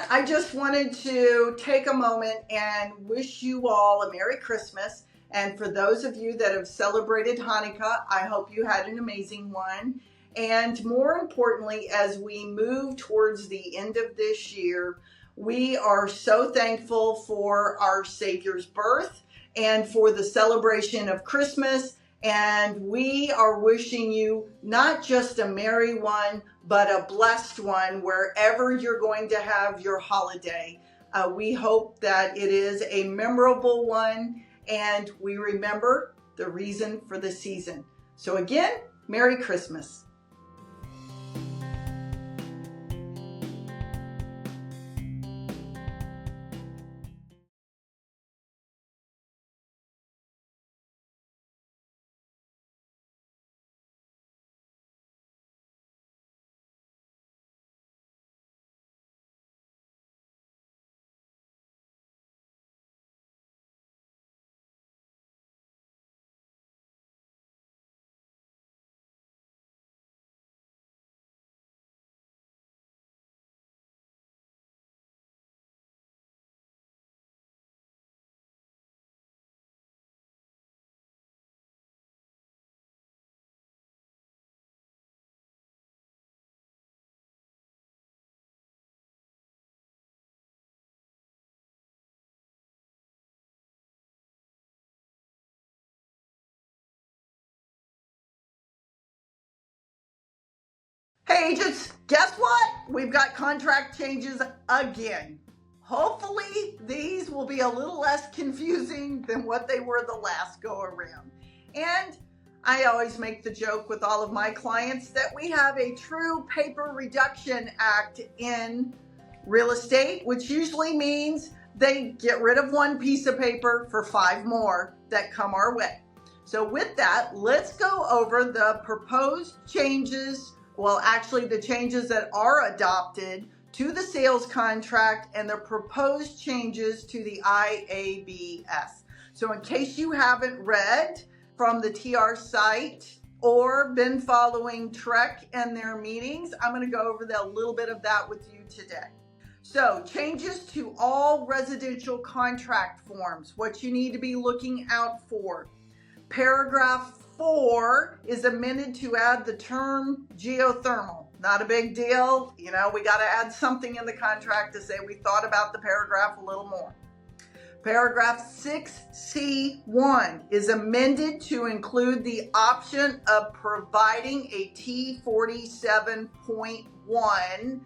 that, I just wanted to take a moment and wish you all a Merry Christmas. And for those of you that have celebrated Hanukkah, I hope you had an amazing one. And more importantly, as we move towards the end of this year, we are so thankful for our Savior's birth and for the celebration of Christmas. And we are wishing you not just a merry one, but a blessed one wherever you're going to have your holiday. We hope that it is a memorable one and we remember the reason for the season. So again, Merry Christmas. Hey agents, guess what? We've got contract changes again. Hopefully these will be a little less confusing than what they were the last go around. And I always make the joke with all of my clients that we have a true paper reduction act in real estate, which usually means they get rid of one piece of paper for 5 more that come our way. So with that, let's go over the proposed changes. Well, actually the changes that are adopted to the sales contract and the proposed changes to the IABS. So in case you haven't read from the TR site or been following Trek and their meetings, I'm going to go over a little bit of that with you today. So changes to all residential contract forms, what you need to be looking out for. Paragraph 4 is amended to add the term geothermal. Not a big deal. You know, we got to add something in the contract to say we thought about the paragraph a little more. Paragraph 6C1 is amended to include the option of providing a T47.1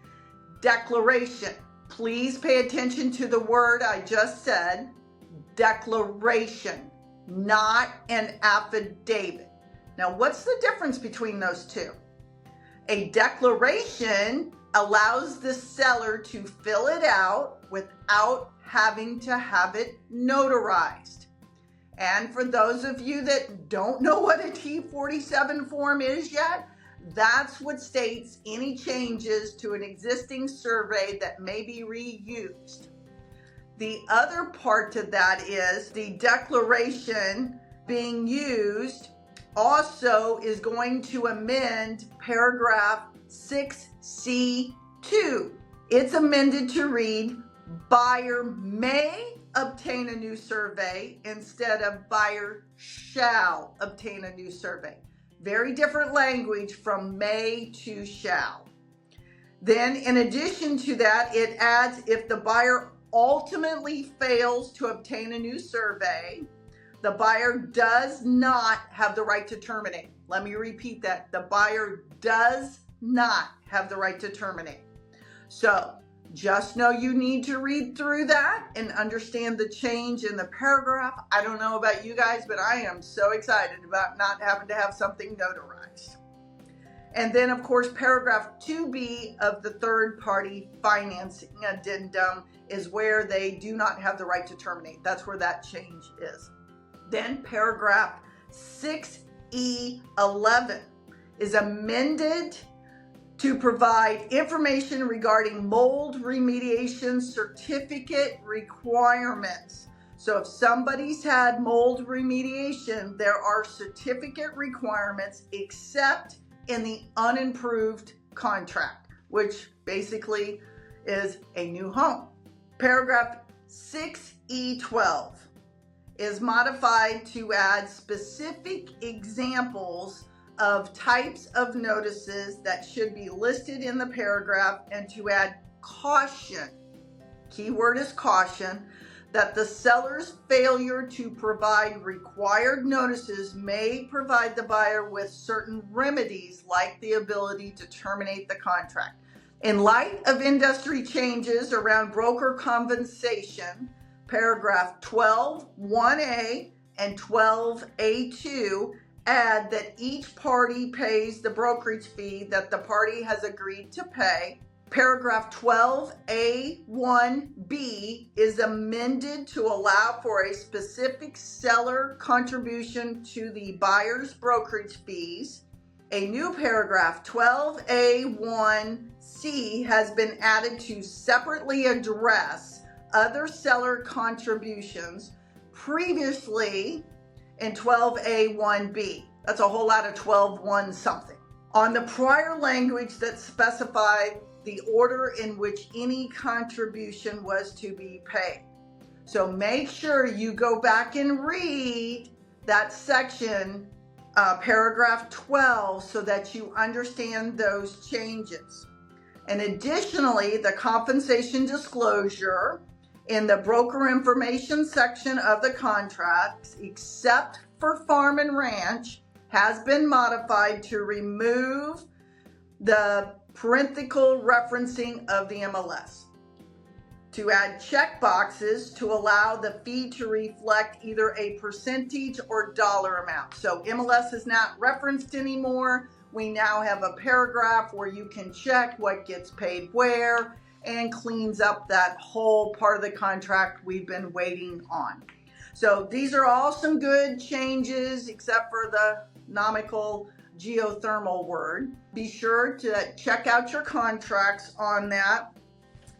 declaration. Please pay attention to the word I just said, declaration. Not an affidavit. Now, what's the difference between those two? A declaration allows the seller to fill it out without having to have it notarized. And for those of you that don't know what a T47 form is yet, that's what states any changes to an existing survey that may be reused. The other part to that is the declaration being used also is going to amend paragraph 6C2. It's amended to read, buyer may obtain a new survey instead of buyer shall obtain a new survey. Very different language from may to shall. Then in addition to that, it adds if the buyer ultimately fails to obtain a new survey, the buyer does not have the right to terminate. Let me repeat that. The buyer does not have the right to terminate. So just know you need to read through that and understand the change in the paragraph. I don't know about you guys, but I am so excited about not having to have something notarized. And then, of course, paragraph 2B of the third-party financing addendum is where they do not have the right to terminate. That's where that change is. Then paragraph 6E11 is amended to provide information regarding mold remediation certificate requirements. So if somebody's had mold remediation, there are certificate requirements except in the unimproved contract, which basically is a new home. Paragraph 6E12 is modified to add specific examples of types of notices that should be listed in the paragraph, and to add caution, keyword is caution, that the seller's failure to provide required notices may provide the buyer with certain remedies, like the ability to terminate the contract. In light of industry changes around broker compensation, paragraph 12(1)(a) and 12(a)(2) add that each party pays the brokerage fee that the party has agreed to pay. Paragraph 12(a)(1)(b) is amended to allow for a specific seller contribution to the buyer's brokerage fees. A new paragraph 12(a)(1)(c) has been added to separately address other seller contributions previously in 12(a)(1)(b). That's a whole lot of 12(1) something. On the prior language that specified the order in which any contribution was to be paid. So make sure you go back and read that section, paragraph 12, so that you understand those changes. And additionally, the compensation disclosure in the broker information section of the contracts, except for farm and ranch, has been modified to remove the parenthetical referencing of the MLS, to add check boxes to allow the fee to reflect either a percentage or dollar amount. So MLS is not referenced anymore. We now have a paragraph where you can check what gets paid where, and cleans up that whole part of the contract we've been waiting on. So these are all some good changes, except for the nomical geothermal word. Be sure to check out your contracts on that.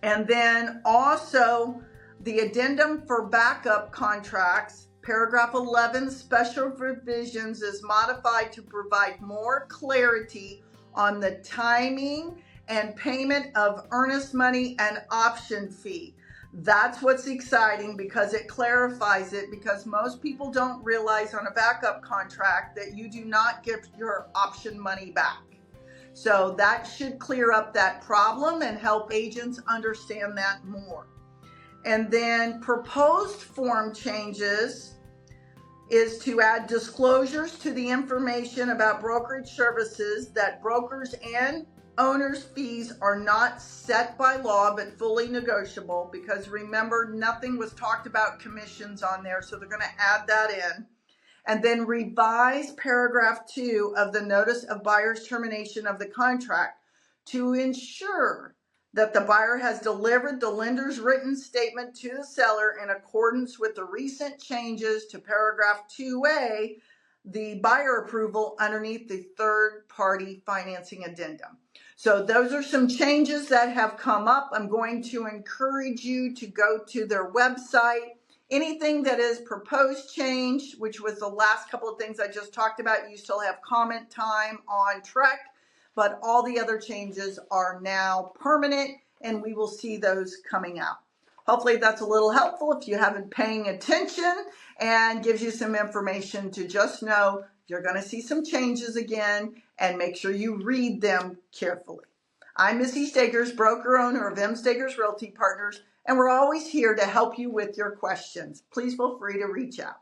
And then also the addendum for backup contracts, paragraph 11, special provisions, is modified to provide more clarity on the timing and payment of earnest money and option fee. That's what's exciting, because it clarifies it, because most people don't realize on a backup contract that you do not get your option money back. So that should clear up that problem and help agents understand that more. And then proposed form changes is to add disclosures to the information about brokerage services, that brokers and owners' fees are not set by law but fully negotiable, because remember, nothing was talked about commissions on there, so they're going to add that in. And then revise paragraph 2 of the notice of buyer's termination of the contract to ensure that the buyer has delivered the lender's written statement to the seller in accordance with the recent changes to paragraph 2A, the buyer approval underneath the third-party financing addendum. So those are some changes that have come up. I'm going to encourage you to go to their website. Anything that is proposed change, which was the last couple of things I just talked about, you still have comment time on Trek, but all the other changes are now permanent, and we will see those coming out. Hopefully that's a little helpful if you haven't been paying attention, and gives you some information to just know you're going to see some changes again, and make sure you read them carefully. I'm Missy Stegers, broker owner of MStagers Realty Partners, and we're always here to help you with your questions. Please feel free to reach out.